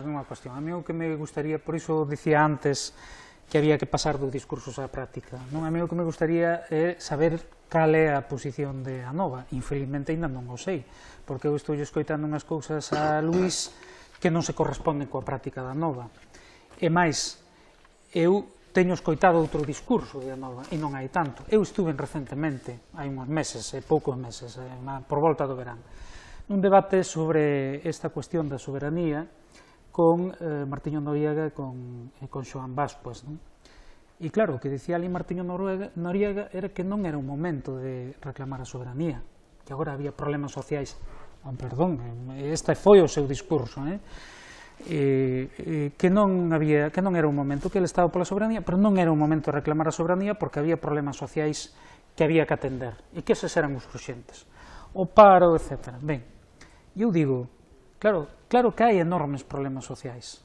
Unha cuestión, a mí o que me gustaría, por iso dicía antes que había que pasar do discurso á práctica, non? A mí o que me gustaría é saber cal é a posición de Anova. Infelizmente ainda non o sei, porque eu estou escoitando unhas cousas a Luís que non se corresponden coa práctica da Anova. E máis, eu teño escoitado outro discurso de Anova, e non hai tanto. Eu estuve recentemente, hai uns meses, poucos meses, por volta do verán, nun debate sobre esta cuestión da soberanía con Martiño Noriega e con Xoán Bascuas. E claro, o que dicía ali Martiño Noriega era que non era un momento de reclamar a soberanía, que agora había problemas sociais. Perdón, este foi o seu discurso, que non era un momento, que ele estaba pola soberanía, pero non era un momento de reclamar a soberanía porque había problemas sociais que había que atender, e que eses eran os urxentes. O paro, etc. Ben, eu digo, claro que hai enormes problemas sociais,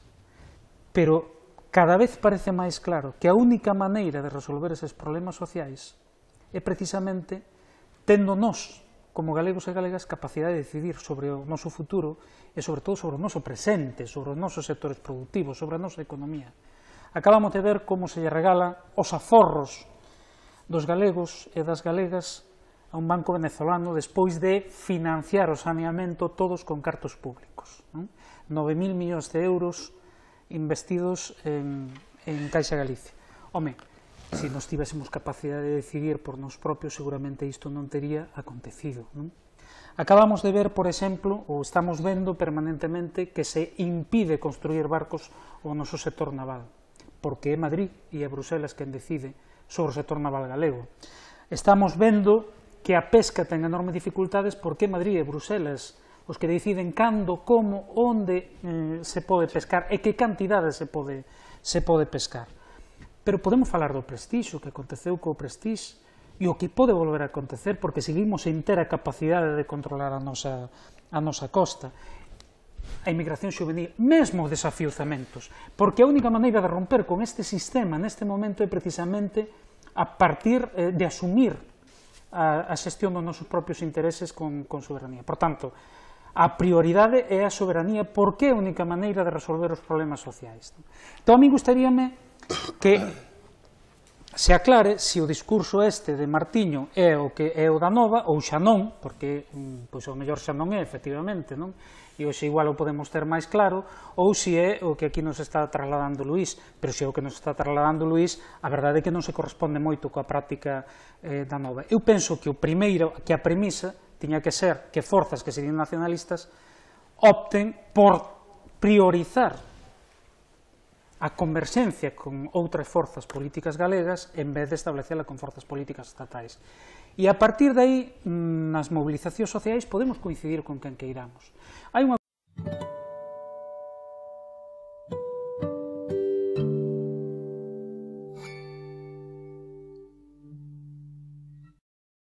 pero cada vez parece máis claro que a única maneira de resolver eses problemas sociais é precisamente tendo nós, como galegos e galegas, capacidade de decidir sobre o noso futuro e sobre todo sobre o noso presente, sobre os nosos sectores productivos, sobre a nosa economía. Acabamos de ver como se lle regala os aforros dos galegos e das galegas a un banco venezolano despois de financiar o saneamento todos con cartos públicos. 9.000 millóns de euros investidos en Caixa Galicia. Home, se nos tivésemos capacidade de decidir por nós propios, seguramente isto non tería acontecido. Acabamos de ver, por exemplo, ou estamos vendo permanentemente que se impide construir barcos ao noso sector naval, porque é Madrid e é Bruselas quen decide sobre o sector naval galego. Estamos vendo que a pesca ten enormes dificultades porque Madrid e Bruselas os que deciden cando, como, onde se pode pescar e que cantidade se pode pescar. Pero podemos falar do Prestige, o que aconteceu co Prestige, e o que pode volver a acontecer porque seguimos en ter a capacidade de controlar a nosa costa. A inmigración xuvenil, mesmo os desafiuzamentos, porque a única maneira de romper con este sistema neste momento é precisamente a partir de asumir a xestión dos nosos propios intereses con soberanía. Por tanto, a prioridade é a soberanía porque é a única maneira de resolver os problemas sociais. Entón, a mí gustaríame que se aclare se o discurso este de Martiño é o que é o da Nova ou xa non, porque o mellor xa non é, efectivamente, e hoxe igual o podemos ter máis claro, ou se é o que aquí nos está trasladando Luís, pero se é o que nos está trasladando Luís, a verdade é que non se corresponde moito coa práctica da Nova. Eu penso que a premisa tiña que ser que forzas que serían nacionalistas opten por priorizar a converxencia con outras forzas políticas galegas en vez de establecela con forzas políticas estatais. E a partir de aí, nas movilizacións sociais, podemos coincidir con quen queiramos. Hai unha